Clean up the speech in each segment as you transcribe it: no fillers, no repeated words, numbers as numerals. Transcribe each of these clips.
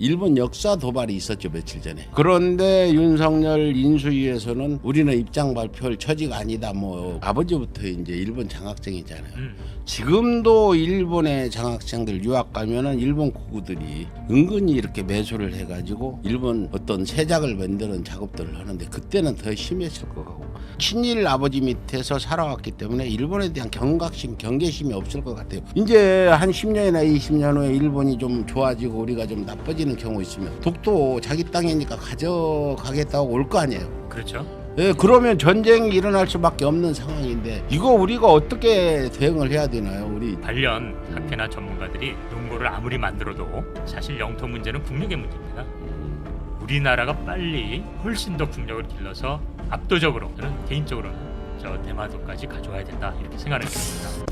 일본 역사 도발이 있었죠, 며칠 전에. 그런데 윤석열 인수위에서는 우리는 입장 발표할 처지가 아니다. 뭐 아버지부터 이제 일본 장학생이잖아요. 지금도 일본의 장학생들 유학 가면은 일본 고구들이 은근히 이렇게 매수를 해가지고 일본 어떤 세작을 만드는 작업들을 하는데 그때는 더 심했을 것 같고 친일 아버지 밑에서 살아왔기 때문에 일본에 대한 경각심, 경계심이 없을 것 같아요. 이제 한 10년이나 20년 후에 일본이 좀 좋아지고 우리가 좀 나빠지는 경우 있으면 독도 자기 땅이니까 가져가겠다고 올 거 아니에요. 그렇죠. 예, 그러면 전쟁이 일어날 수밖에 없는 상황인데 이거 우리가 어떻게 대응을 해야 되나요? 우리 관련 학회나 전문가들이 논거를 아무리 만들어도 사실 영토 문제는 국력의 문제입니다. 우리나라가 빨리 훨씬 더 국력을 길러서 압도적으로 저는 개인적으로는 저 대마도까지 가져와야 된다 이렇게 생각을 했습니다.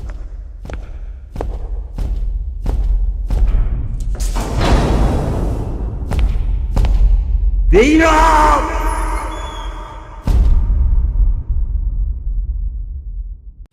내 이름!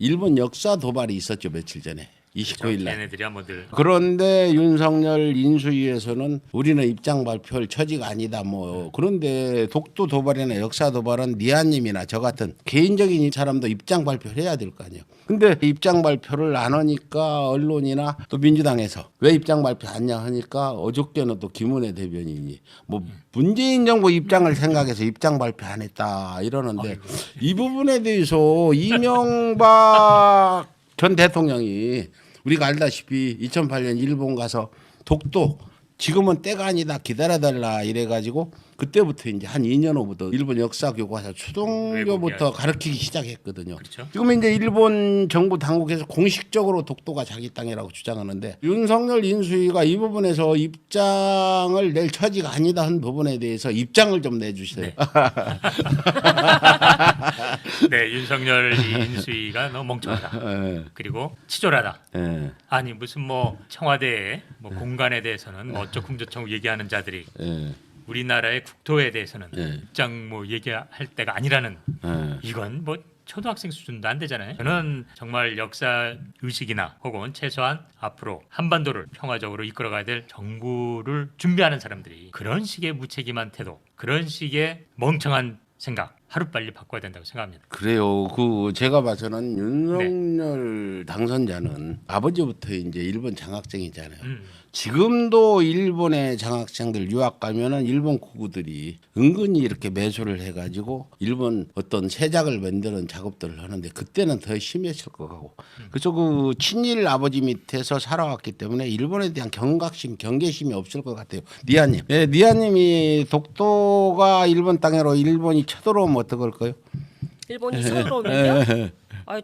일본 역사 도발이 있었죠, 며칠 전에. 29일 날. 걔네들이 한번 늘 그런데 윤석열 인수위에서는 우리는 입장 발표할 처지가 아니다. 뭐 그런데 독도 도발이나 역사 도발은 니아님이나 저 같은 개인적인 사람도 입장 발표를 해야 될 거 아니에요. 근데 입장 발표를 안 하니까 언론이나 또 민주당에서 왜 입장 발표 안 하냐 하니까 어저께는 또 김은혜 대변인이 뭐 문재인 정부 입장을 생각해서 입장 발표 안 했다 이러는데 이 부분에 대해서 이명박 전 대통령이 우리가 알다시피 2008년 일본 가서 독도 지금은 때가 아니다 기다려달라 이래가지고 그때부터 이제 한 2년 후부터 일본 역사 교과서 초등교부터 가르치기 시작했거든요. 그렇죠. 지금 이제 일본 정부 당국에서 공식적으로 독도가 자기 땅이라고 주장하는데 윤석열 인수위가 이 부분에서 입장을 낼 처지가 아니다 한 부분에 대해서 입장을 좀 내주세요. 네. 네, 윤석열 인수위가 너무 멍청하다. 그리고 치졸하다. 아니 무슨 뭐 청와대의 뭐 공간에 대해서는 뭐 어쩌쿵저쩌쿵 얘기하는 자들이 우리나라의 국토에 대해서는 입장 뭐 얘기할 때가 아니라는 이건 뭐 초등학생 수준도 안 되잖아요. 저는 정말 역사 의식이나 혹은 최소한 앞으로 한반도를 평화적으로 이끌어가야 될 정부를 준비하는 사람들이 그런 식의 무책임한 태도, 그런 식의 멍청한 생각 하루빨리 바꿔야 된다고 생각합니다. 그래요. 그 제가 봐서는 윤석열 당선자는 아버지부터 이제 일본 장학생이잖아요. 지금도 일본의 장학생들 유학 가면은 일본 고구들이 은근히 이렇게 매수를 해가지고 일본 어떤 세작을 만드는 작업들을 하는데 그때는 더 심했을 것 같고 그래서 그 친일 아버지 밑에서 살아왔기 때문에 일본에 대한 경각심, 경계심이 없을 것 같아요. 니아님, 네, 니아님이 독도가 일본 땅으로 일본이 쳐들어오면 어떡할까요? 일본이 쳐들어오면요?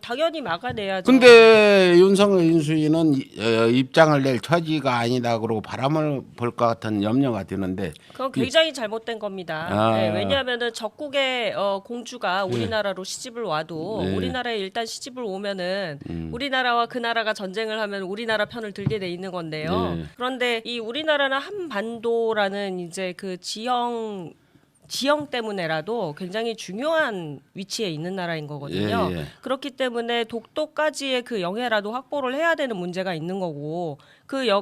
당연히 막아내야죠. 근데 윤석열 인수위는 입장을 낼 처지가 아니다 그러고 바람을 볼 것 같은 염려가 드는데 그건 굉장히 잘못된 겁니다. 네, 왜냐하면은 적국의 공주가 우리나라로 시집을 와도 우리나라에 일단 시집을 오면은 우리나라와 그 나라가 전쟁을 하면 우리나라 편을 들게 돼 있는 건데요. 그런데 이 우리나라는 한반도라는 이제 그 지형 때문에라도 굉장히 중요한 위치에 있는 나라인 거거든요. 그렇기 때문에 독도까지의 그 영해라도 확보를 해야 되는 문제가 있는 거고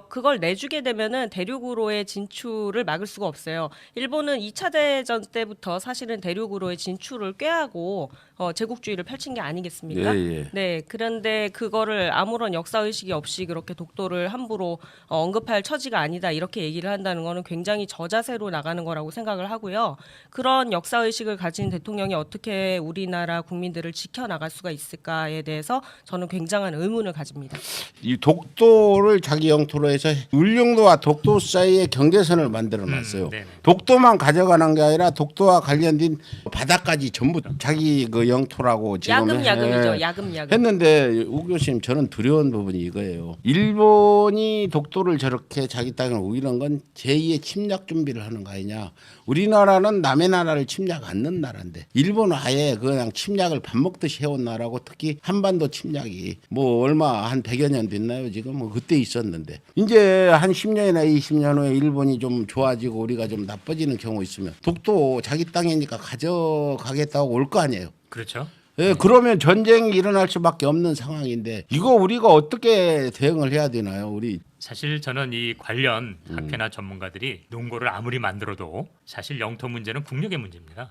그걸 내주게 되면은 대륙으로의 진출을 막을 수가 없어요. 일본은 2차 대전 때부터 사실은 대륙으로의 진출을 꾀하고 제국주의를 펼친 게 아니겠습니까? 네. 그런데 그거를 아무런 역사 의식이 없이 그렇게 독도를 함부로 언급할 처지가 아니다 이렇게 얘기를 한다는 거는 굉장히 저자세로 나가는 거라고 생각을 하고요. 그런 역사 의식을 가진 대통령이 어떻게 우리나라 국민들을 지켜나갈 수가 있을까에 대해서 저는 굉장한 의문을 가집니다. 이 독도를 자기 영토로 해서 울릉도와 독도 사이에 경계선을 만들어 놨어요. 독도만 가져가는 게 아니라 독도와 관련된 바다까지 전부 자기 그 영토라고 지금 야금야금이죠. 야금야금. 했는데 우 교수님 저는 두려운 부분이 이거예요. 일본이 독도를 저렇게 자기 땅에 오이는 건 제2의 침략 준비를 하는 거 아니냐. 우리나라는 남의 나라를 침략 않는 나라인데 일본은 아예 그냥 침략을 밥 먹듯이 해온 나라고 특히 한반도 침략이 뭐 얼마 한 100여 년 됐나요 지금 뭐 그때 있었는데 이제 한 10년이나 20년 후에 일본이 좀 좋아지고 우리가 좀 나빠지는 경우 있으면 독도 자기 땅이니까 가져가겠다고 올 거 아니에요. 그렇죠. 예, 그러면 전쟁이 일어날 수밖에 없는 상황인데 이거 우리가 어떻게 대응을 해야 되나요? 우리 사실 저는 이 관련 학회나 전문가들이 논거를 아무리 만들어도 사실 영토 문제는 국력의 문제입니다.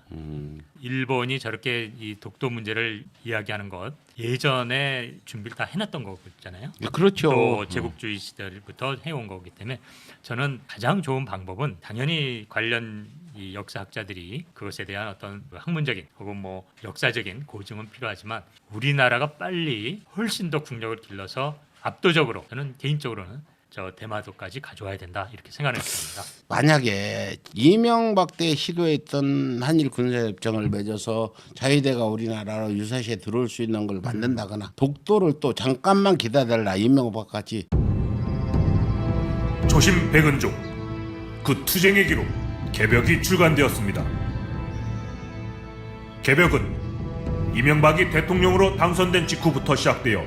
일본이 저렇게 이 독도 문제를 이야기하는 것 예전에 준비를 다 해놨던 거잖아요. 그렇죠. 또 제국주의 시절부터 해온 거기 때문에 저는 가장 좋은 방법은 당연히 관련 이 역사학자들이 그것에 대한 어떤 학문적인 혹은 뭐 역사적인 고증은 필요하지만 우리나라가 빨리 훨씬 더 국력을 길러서 압도적으로 저는 개인적으로는 저 대마도까지 가져와야 된다 이렇게 생각했습니다. 만약에 이명박 때 시도했던 한일 군사협정을 맺어서 자위대가 우리나라로 유사시에 들어올 수 있는 걸 만든다거나 독도를 또 잠깐만 기다려라 이명박 같이 조심 백은종 그 투쟁의 기록 개벽이 출간되었습니다. 개벽은 이명박이 대통령으로 당선된 직후부터 시작되어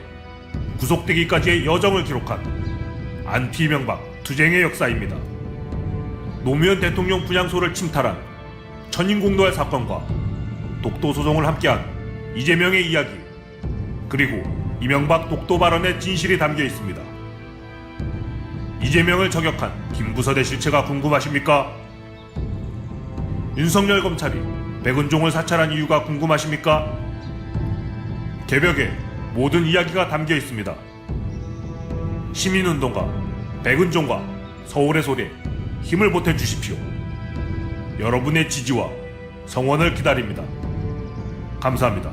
구속되기까지의 여정을 기록한 안티 이명박 투쟁의 역사입니다. 노무현 대통령 분향소를 침탈한 천인공노할 사건과 독도 소송을 함께한 이재명의 이야기 그리고 이명박 독도 발언의 진실이 담겨 있습니다. 이재명을 저격한 김부선의 실체가 궁금하십니까? 윤석열 검찰이 백은종을 사찰한 이유가 궁금하십니까? 개벽에 모든 이야기가 담겨 있습니다. 시민운동가 백은종과 서울의 소리에 힘을 보태주십시오. 여러분의 지지와 성원을 기다립니다. 감사합니다.